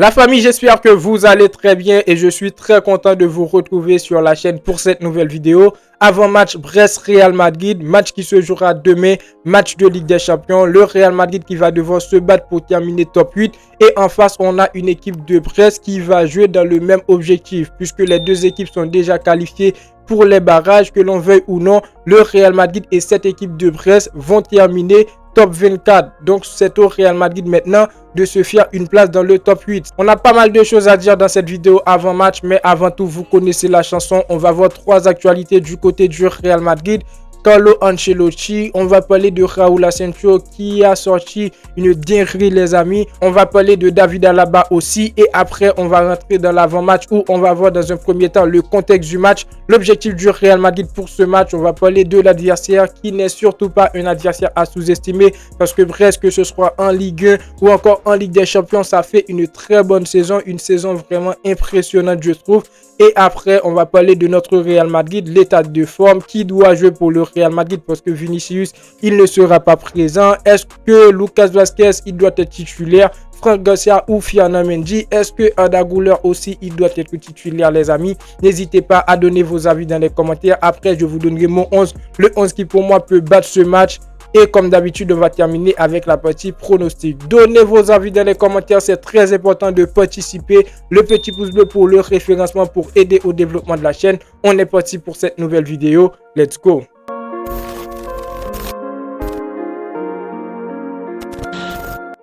La famille, j'espère que vous allez très bien et je suis très content de vous retrouver sur la chaîne pour cette nouvelle vidéo. Avant-match Brest-Real Madrid, match qui se jouera demain, match de Ligue des Champions. Le Real Madrid qui va devoir se battre pour terminer top 8. Et en face, on a une équipe de Brest qui va jouer dans le même objectif puisque les deux équipes sont déjà qualifiées pour les barrages, que l'on veuille ou non. Le Real Madrid et cette équipe de Brest vont terminer top 24. Donc c'est au Real Madrid maintenant de se faire une place dans le top 8. On a pas mal de choses à dire dans cette vidéo avant match, mais avant tout, vous connaissez la chanson. On va voir trois actualités du côté du Real Madrid. Carlo Ancelotti, on va parler de Raúl Asensio qui a sorti une dinguerie les amis. On va parler de David Alaba aussi et après on va rentrer dans l'avant-match où on va voir dans un premier temps le contexte du match, l'objectif du Real Madrid pour ce match. On va parler de l'adversaire qui n'est surtout pas un adversaire à sous-estimer parce que presque que ce soit en Ligue 1 ou encore en Ligue des Champions, ça fait une très bonne saison, une saison vraiment impressionnante je trouve. Et après, on va parler de notre Real Madrid, l'état de forme, qui doit jouer pour le Real Madrid parce que Vinicius, il ne sera pas présent. Est-ce que Lucas Vázquez, il doit être titulaire? Franck Garcia ou Fiana Mendy? Est-ce que Arda Güler aussi, il doit être titulaire les amis? N'hésitez pas à donner vos avis dans les commentaires. Après, je vous donnerai mon 11, le 11 qui pour moi peut battre ce match. Et comme d'habitude, on va terminer avec la partie pronostic. Donnez vos avis dans les commentaires, c'est très important de participer. Le petit pouce bleu pour le référencement pour aider au développement de la chaîne. On est parti pour cette nouvelle vidéo. Let's go!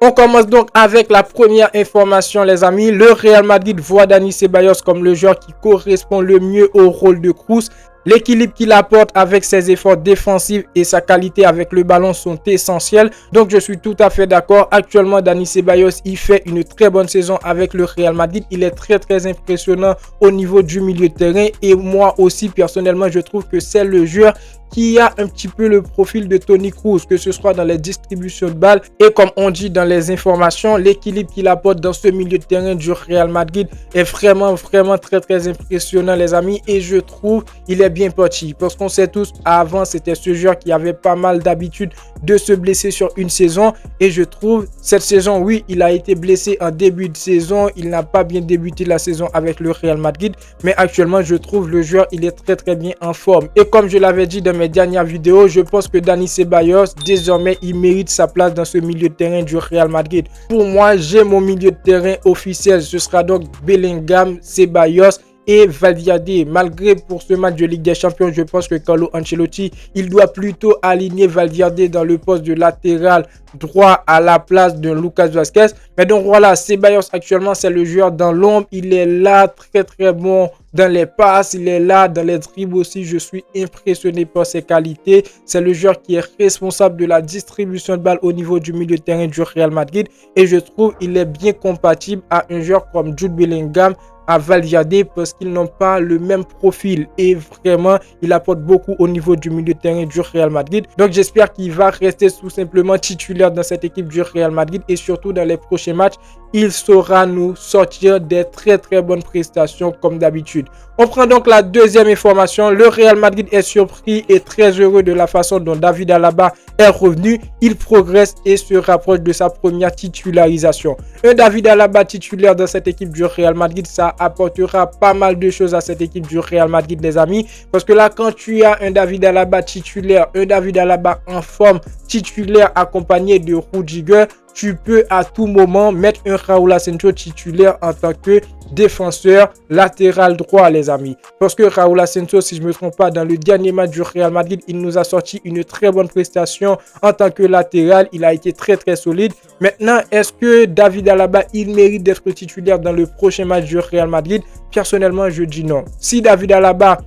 On commence donc avec la première information les amis. Le Real Madrid voit Dani Ceballos comme le joueur qui correspond le mieux au rôle de Kroos. L'équilibre qu'il apporte avec ses efforts défensifs et sa qualité avec le ballon sont essentiels. Donc je suis tout à fait d'accord. Actuellement, Dani Ceballos, il fait une très bonne saison avec le Real Madrid. Il est très impressionnant au niveau du milieu de terrain. Et moi aussi, personnellement, je trouve que c'est le joueur qui a un petit peu le profil de Toni Kroos, que ce soit dans les distributions de balles et comme on dit dans les informations, l'équilibre qu'il apporte dans ce milieu de terrain du Real Madrid est vraiment très impressionnant les amis et je trouve il est bien parti parce qu'on sait tous avant c'était ce joueur qui avait pas mal d'habitude de se blesser sur une saison et je trouve cette saison oui il a été blessé en début de saison, il n'a pas bien débuté la saison avec le Real Madrid mais actuellement je trouve le joueur il est très bien en forme et comme je l'avais dit dans mes dernières vidéos, je pense que Dani Ceballos désormais il mérite sa place dans ce milieu de terrain du Real Madrid. Pour moi, j'ai mon milieu de terrain officiel, ce sera donc Bellingham, Ceballos et Valverde. Malgré pour ce match de Ligue des Champions, je pense que Carlo Ancelotti, il doit plutôt aligner Valverde dans le poste de latéral droit à la place de Lucas Vázquez. Mais donc voilà, Ceballos actuellement c'est le joueur dans l'ombre, il est là très bon dans les passes, il est là dans les dribbles aussi, je suis impressionné par ses qualités. C'est le joueur qui est responsable de la distribution de balles au niveau du milieu de terrain du Real Madrid et je trouve il est bien compatible à un joueur comme Jude Bellingham, à Valverde parce qu'ils n'ont pas le même profil et vraiment il apporte beaucoup au niveau du milieu de terrain du Real Madrid. Donc j'espère qu'il va rester tout simplement titulaire dans cette équipe du Real Madrid et surtout dans les prochains matchs il saura nous sortir des très bonnes prestations comme d'habitude. On prend donc la deuxième information. Le Real Madrid est surpris et très heureux de la façon dont David Alaba est revenu. Il progresse et se rapproche de sa première titularisation. Un David Alaba titulaire dans cette équipe du Real Madrid, ça apportera pas mal de choses à cette équipe du Real Madrid les amis. Parce que là quand tu as un David Alaba titulaire, un David Alaba en forme titulaire accompagné de Rudiger, tu peux à tout moment mettre un Raúl Asensio titulaire en tant que défenseur latéral droit les amis. Parce que Raúl Asensio, si je ne me trompe pas, dans le dernier match du Real Madrid, il nous a sorti une très bonne prestation en tant que latéral. Il a été très solide. Maintenant, est-ce que David Alaba, il mérite d'être titulaire dans le prochain match du Real Madrid? Personnellement, je dis non. Si David Alaba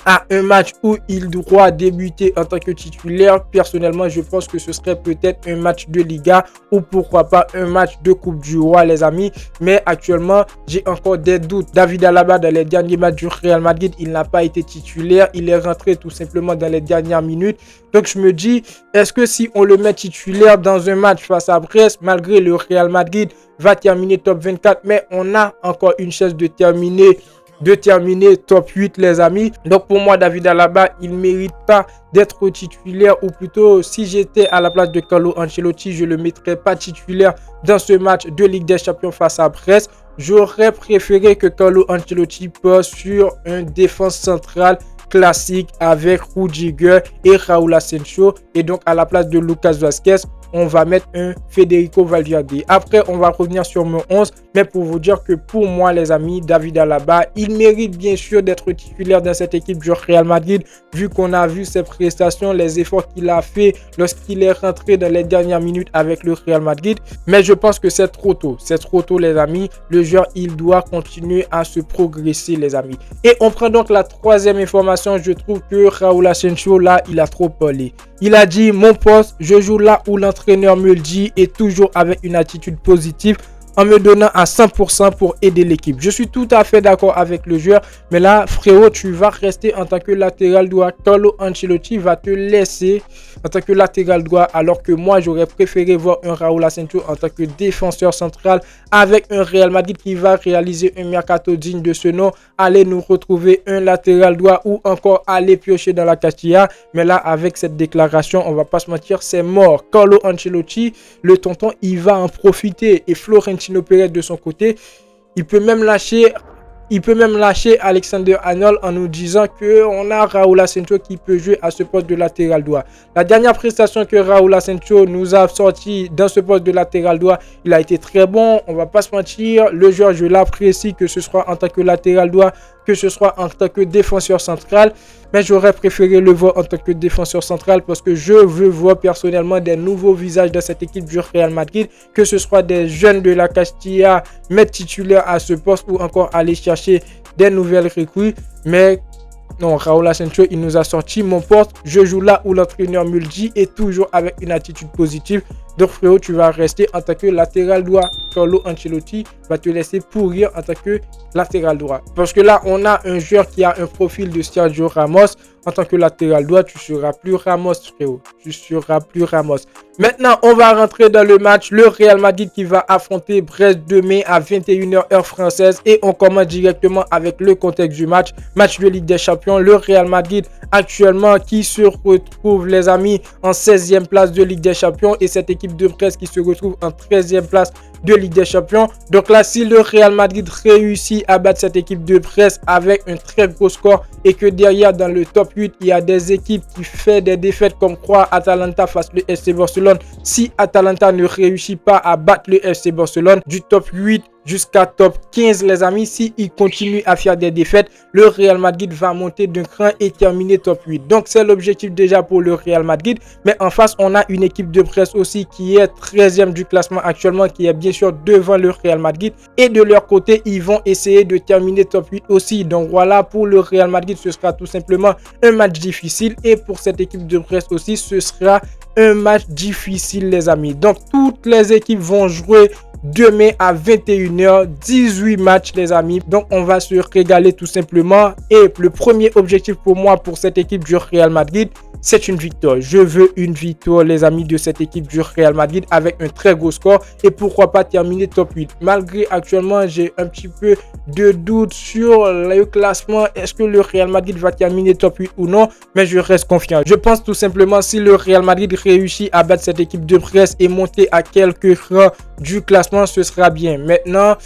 à un match où il doit débuter en tant que titulaire, personnellement je pense que ce serait peut-être un match de Liga ou pourquoi pas un match de Coupe du Roi les amis, mais actuellement j'ai encore des doutes. David Alaba dans les derniers matchs du Real Madrid il n'a pas été titulaire, il est rentré tout simplement dans les dernières minutes, donc je me dis est-ce que si on le met titulaire dans un match face à Brest, malgré le Real Madrid va terminer top 24 mais on a encore une chance de terminer de terminer top 8 les amis. Donc pour moi David Alaba il mérite pas d'être titulaire, ou plutôt si j'étais à la place de Carlo Ancelotti je le mettrais pas titulaire dans ce match de Ligue des Champions face à Brest. J'aurais préféré que Carlo Ancelotti passe sur un défense centrale classique avec Rudiger et Raúl Asensio, et donc à la place de Lucas Vázquez on va mettre un Federico Valverde. Après on va revenir sur mon 11, mais pour vous dire que pour moi les amis, David Alaba il mérite bien sûr d'être titulaire dans cette équipe du Real Madrid, vu qu'on a vu ses prestations, les efforts qu'il a fait lorsqu'il est rentré dans les dernières minutes avec le Real Madrid. Mais je pense que c'est trop tôt les amis. Le joueur il doit continuer à se progresser les amis. Et on prend donc la troisième information. Je trouve que Raúl Asensio là il a trop parlé. Il a dit mon poste, je joue là où l'entraîneur me le dit, et toujours avec une attitude positive, en me donnant à 100% pour aider l'équipe. Je suis tout à fait d'accord avec le joueur, mais là, frérot, tu vas rester en tant que latéral droit. Carlo Ancelotti va te laisser en tant que latéral droit, alors que moi, j'aurais préféré voir un Raúl Asensio en tant que défenseur central avec un Real Madrid qui va réaliser un mercato digne de ce nom, aller nous retrouver un latéral droit ou encore aller piocher dans la Castilla. Mais là, avec cette déclaration, on va pas se mentir, c'est mort. Carlo Ancelotti, le tonton, il va en profiter, et Florentino Pérez de son côté, il peut même lâcher Alexander-Arnold en nous disant qu'on a Raúl Asensio qui peut jouer à ce poste de latéral droit. La dernière prestation que Raúl Asensio nous a sorti dans ce poste de latéral droit, il a été très bon, on va pas se mentir. Le joueur, je l'apprécie, que ce soit en tant que latéral droit, que ce soit en tant que défenseur central. Mais j'aurais préféré le voir en tant que défenseur central, parce que je veux voir personnellement des nouveaux visages dans cette équipe du Real Madrid, que ce soit des jeunes de la Castilla mettre titulaire à ce poste, ou encore aller chercher des nouvelles recrues. Mais non, Raúl Asensio il nous a sorti mon poste, je joue là où l'entraîneur me le dit, et toujours avec une attitude positive. Donc frérot, tu vas rester en tant que latéral droit. Carlo Ancelotti va te laisser pourrir en tant que latéral droit, parce que là on a un joueur qui a un profil de Sergio Ramos. En tant que latéral droit, tu seras plus Ramos, frérot. Tu seras plus Ramos. Maintenant, on va rentrer dans le match. Le Real Madrid qui va affronter Brest demain à 21h heure française. Et on commence directement avec le contexte du match. Match de Ligue des Champions. Le Real Madrid actuellement qui se retrouve, les amis, en 16e place de Ligue des Champions. Et cette équipe de Brest qui se retrouve en 13e place de Ligue des Champions. Donc là, si le Real Madrid réussit à battre cette équipe de Brest avec un très gros score, et que derrière dans le top 8 il y a des équipes qui font des défaites, comme quoi Atalanta face le FC Barcelone, si Atalanta ne réussit pas à battre le FC Barcelone, du top 8 jusqu'à top 15 les amis, si il continue à faire des défaites, le Real Madrid va monter d'un cran et terminer top 8. Donc c'est l'objectif déjà pour le Real Madrid. Mais en face on a une équipe de Brest aussi qui est 13e du classement actuellement, qui est bien sûr devant le Real Madrid, et de leur côté ils vont essayer de terminer top 8 aussi. Donc voilà, pour le Real Madrid ce sera tout simplement un match difficile, et pour cette équipe de Brest aussi ce sera un match difficile les amis. Donc toutes les équipes vont jouer demain à 21h, 18 matchs les amis. Donc on va se régaler tout simplement, et le premier objectif pour moi, pour cette équipe du Real Madrid, c'est une victoire. Je veux une victoire les amis de cette équipe du Real Madrid avec un très gros score, et pourquoi pas terminer top 8. Malgré actuellement j'ai un petit peu de doute sur le classement, est-ce que le Real Madrid va terminer top 8 ou non, mais je reste confiant. Je pense tout simplement, si le Real Madrid réussit à battre cette équipe de Brest et monter à quelques rangs du classement, ce sera bien. Maintenant,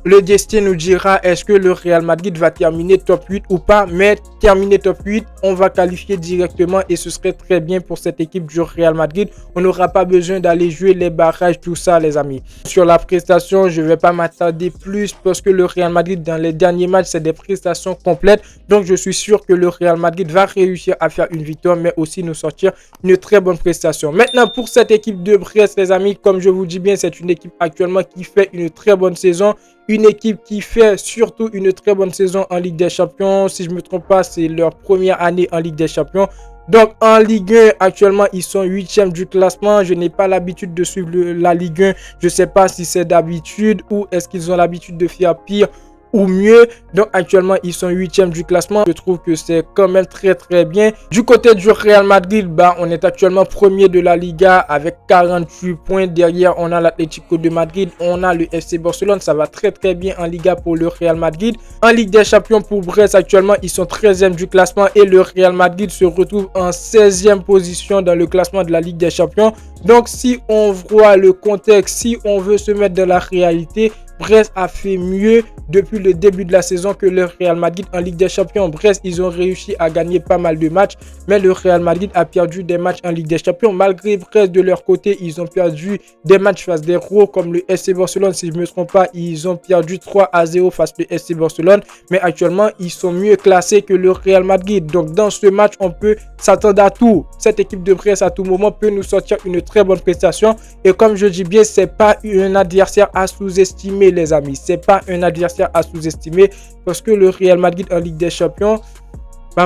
le destin nous dira est-ce que le Real Madrid va terminer top 8 ou pas. Mais terminer top 8, on va qualifier directement, et ce serait très bien pour cette équipe du Real Madrid. On n'aura pas besoin d'aller jouer les barrages, tout ça les amis. Sur la prestation, je ne vais pas m'attarder plus, parce que le Real Madrid dans les derniers matchs, c'est des prestations complètes. Donc je suis sûr que le Real Madrid va réussir à faire une victoire, mais aussi nous sortir une très bonne prestation. Maintenant pour cette équipe de Brest les amis, comme je vous dis bien, c'est une équipe actuellement qui fait une très bonne saison. Une équipe qui fait surtout une très bonne saison en Ligue des Champions. Si je ne me trompe pas, c'est leur première année en Ligue des Champions. Donc en Ligue 1, actuellement, ils sont 8e du classement. Je n'ai pas l'habitude de suivre la Ligue 1. Je ne sais pas si c'est d'habitude ou est-ce qu'ils ont l'habitude de faire pire ou mieux. Donc actuellement ils sont 8e du classement. Je trouve que c'est quand même très bien. Du côté du Real Madrid, on est actuellement premier de la Liga avec 48 points. Derrière on a l'Atlético de Madrid, on a le FC Barcelone. Ça va très bien en Liga pour le Real Madrid. En Ligue des Champions pour Brest actuellement ils sont 13e du classement et le Real Madrid se retrouve en 16e position dans le classement de la Ligue des Champions. Donc si on voit le contexte, si on veut se mettre dans la réalité, Brest a fait mieux depuis le début de la saison que le Real Madrid en Ligue des Champions. Brest, ils ont réussi à gagner pas mal de matchs, mais le Real Madrid a perdu des matchs en Ligue des Champions. Malgré Brest, de leur côté, ils ont perdu des matchs face des gros comme le FC Barcelone. Si je ne me trompe pas, ils ont perdu 3-0 face au FC Barcelone. Mais actuellement, ils sont mieux classés que le Real Madrid. Donc, dans ce match, on peut s'attendre à tout. Cette équipe de Brest, à tout moment, peut nous sortir une très bonne prestation. Et comme je dis bien, ce n'est pas un adversaire à sous-estimer, les amis. C'est pas un adversaire à sous-estimer parce que le Real Madrid en Ligue des Champions,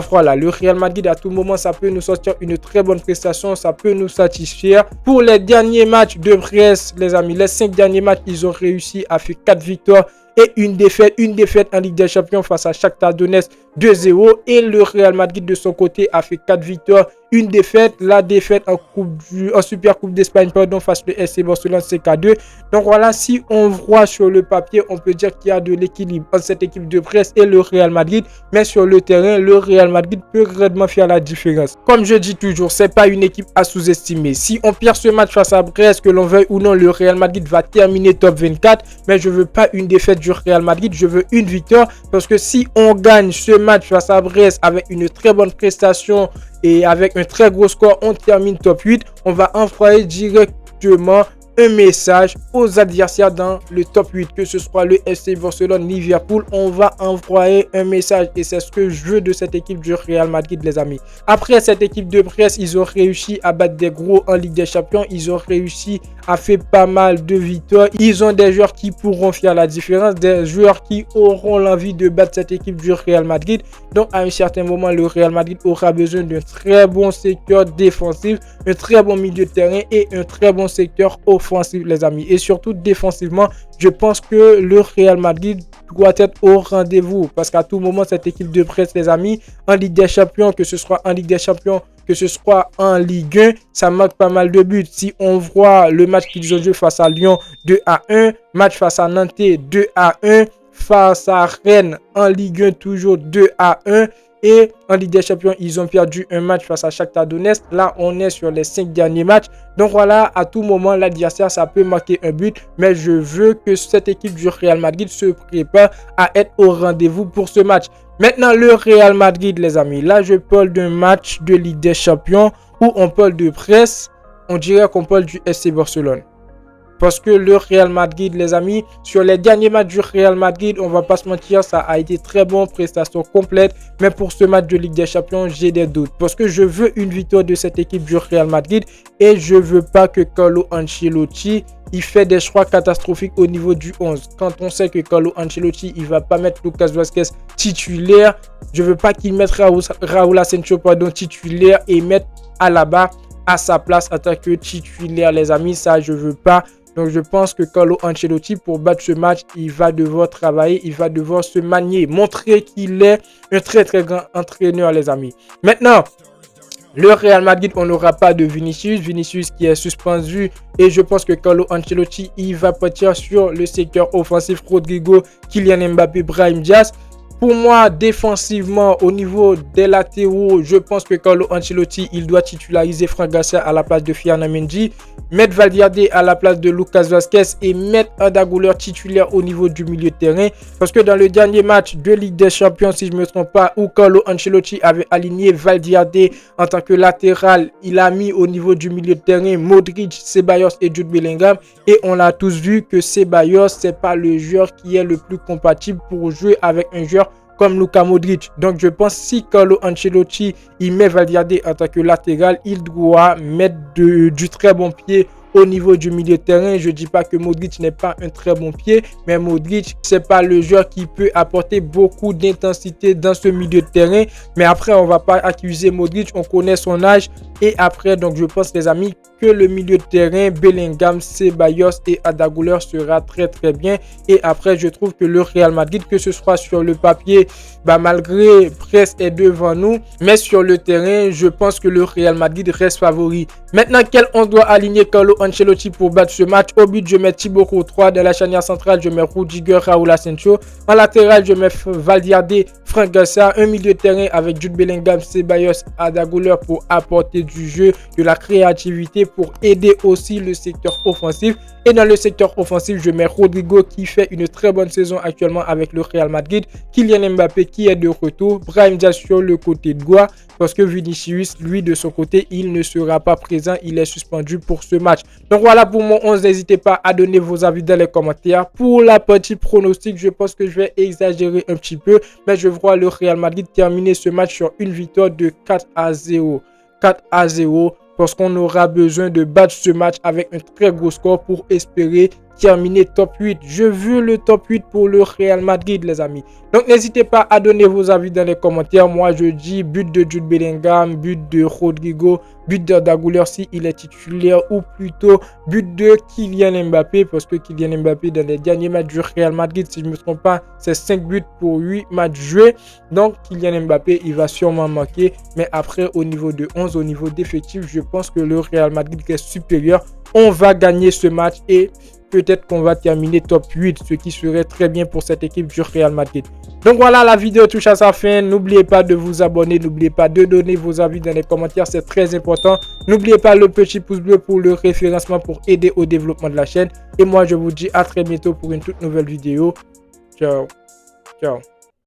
voilà, le Real Madrid à tout moment, ça peut nous sortir une très bonne prestation, ça peut nous satisfaire. Pour les derniers matchs de Brest, les amis, les 5 derniers matchs, ils ont réussi à faire 4 victoires et une défaite en Ligue des Champions face à Shakhtar Donetsk 2-0. Et le Real Madrid de son côté a fait 4 victoires, une défaite, la défaite en Super Coupe d'Espagne face au FC Barcelone CK2. Donc voilà, si on voit sur le papier, on peut dire qu'il y a de l'équilibre entre cette équipe de Brest et le Real Madrid. Mais sur le terrain, le Real Madrid peut réellement faire la différence. Comme je dis toujours, c'est pas une équipe à sous-estimer. Si on perd ce match face à Brest, que l'on veuille ou non, le Real Madrid va terminer top 24. Mais je veux pas une défaite du Real Madrid, je veux une victoire. Parce que si on gagne ce match face à Brest avec une très bonne prestation et avec un très gros score, on termine top 8. On va envoyer directement un message aux adversaires dans le top 8, que ce soit le FC Barcelone, Liverpool. On va envoyer un message et c'est ce que je veux de cette équipe du Real Madrid, les amis. Après cette équipe de Brest, ils ont réussi à battre des gros en Ligue des Champions. Ils ont réussi à faire pas mal de victoires. Ils ont des joueurs qui pourront faire la différence, des joueurs qui auront l'envie de battre cette équipe du Real Madrid. Donc à un certain moment, le Real Madrid aura besoin d'un très bon secteur défensif, un très bon milieu de terrain et un très bon secteur offensif, les amis. Et surtout défensivement, je pense que le Real Madrid doit être au rendez-vous parce qu'à tout moment, cette équipe de Brest, les amis, en Ligue des Champions, que ce soit en Ligue des Champions, que ce soit en Ligue 1, ça marque pas mal de buts. Si on voit le match qu'ils ont joué face à Lyon 2-1, match face à Nantes 2-1, face à Rennes en Ligue 1 toujours 2-1. Et en Ligue des Champions, ils ont perdu un match face à Shakhtar Donetsk. Là, on est sur les 5 derniers matchs. Donc voilà, à tout moment, l'adversaire, ça peut marquer un but. Mais je veux que cette équipe du Real Madrid se prépare à être au rendez-vous pour ce match. Maintenant, le Real Madrid, les amis. Là, je parle d'un match de Ligue des Champions où on parle de presse. On dirait qu'on parle du FC Barcelone. Parce que le Real Madrid, les amis, sur les derniers matchs du Real Madrid, on va pas se mentir, ça a été très bon, prestation complète. Mais pour ce match de Ligue des Champions, j'ai des doutes. Parce que je veux une victoire de cette équipe du Real Madrid. Et je veux pas que Carlo Ancelotti, il fait des choix catastrophiques au niveau du 11. Quand on sait que Carlo Ancelotti, il va pas mettre Lucas Vazquez titulaire. Je veux pas qu'il mette Raúl Asensio titulaire et mettre Alaba à sa place en tant que titulaire, les amis. Ça, je veux pas. Donc, je pense que Carlo Ancelotti, pour battre ce match, il va devoir travailler, il va devoir se manier, montrer qu'il est un très grand entraîneur, les amis. Maintenant, le Real Madrid, on n'aura pas de Vinicius qui est suspendu et je pense que Carlo Ancelotti, il va partir sur le secteur offensif Rodrigo, Kylian Mbappé, Brahim Diaz. Pour moi, défensivement, au niveau des latéraux, je pense que Carlo Ancelotti, il doit titulariser Franck Garcia à la place de Ferland Mendy, mettre Valverde à la place de Lucas Vazquez et mettre Arda Güler titulaire au niveau du milieu de terrain. Parce que dans le dernier match de Ligue des Champions, si je ne me trompe pas, où Carlo Ancelotti avait aligné Valverde en tant que latéral, il a mis au niveau du milieu de terrain Modric, Ceballos et Jude Bellingham. Et on a tous vu que Ceballos, ce n'est pas le joueur qui est le plus compatible pour jouer avec un joueur comme Luka Modric. Donc je pense si Carlo Ancelotti il met Valverde en tant que latéral, il doit mettre du très bon pied au niveau du milieu de terrain. Je dis pas que Modric n'est pas un très bon pied, mais Modric, c'est pas le joueur qui peut apporter beaucoup d'intensité dans ce milieu de terrain. Mais après, on va pas accuser Modric, on connaît son âge. Et après, donc je pense les amis que le milieu de terrain, Bellingham, Ceballos et Arda Güler sera très bien. Et après, je trouve que le Real Madrid, que ce soit sur le papier, malgré Presse est devant nous, mais sur le terrain, je pense que le Real Madrid reste favori. Maintenant, quel on doit aligner Carlo Ancelotti pour battre ce match? Au but, je mets Thibaut Courtois. Dans la charnière centrale, je mets Rudiger, Raúl Asensio. En latéral, je mets Valverde, Franck Garcia. Un milieu de terrain avec Jude Bellingham, Ceballos, Arda Güler pour apporter du jeu, de la créativité, pour aider aussi le secteur offensif. Et dans le secteur offensif, je mets Rodrigo qui fait une très bonne saison actuellement avec le Real Madrid. Kylian Mbappé qui est de retour. Brahim Diaz sur le côté droit parce que Vinicius, lui, de son côté, il ne sera pas présent. Il est suspendu pour ce match. Donc voilà pour mon 11. N'hésitez pas à donner vos avis dans les commentaires. Pour la partie pronostic, je pense que je vais exagérer un petit peu. Mais je vois le Real Madrid terminer ce match sur une victoire de 4-0. 4-0. Parce qu'on aura besoin de battre ce match avec un très gros score pour espérer terminer top 8. Je veux le top 8 pour le Real Madrid, les amis. Donc, n'hésitez pas à donner vos avis dans les commentaires. Moi, je dis but de Jude Bellingham, but de Rodrigo, but d'Arda Güler si il est titulaire, ou plutôt but de Kylian Mbappé, parce que Kylian Mbappé, dans les derniers matchs du Real Madrid, si je ne me trompe pas, c'est 5 buts pour 8 matchs joués. Donc, Kylian Mbappé, il va sûrement marquer. Mais après, au niveau de 11, au niveau d'effectif, je pense que le Real Madrid est supérieur. On va gagner ce match et peut-être qu'on va terminer top 8, ce qui serait très bien pour cette équipe du Real Madrid. Donc voilà, la vidéo touche à sa fin. N'oubliez pas de vous abonner, n'oubliez pas de donner vos avis dans les commentaires, c'est très important. N'oubliez pas le petit pouce bleu pour le référencement pour aider au développement de la chaîne. Et moi, je vous dis à très bientôt pour une toute nouvelle vidéo. Ciao, ciao.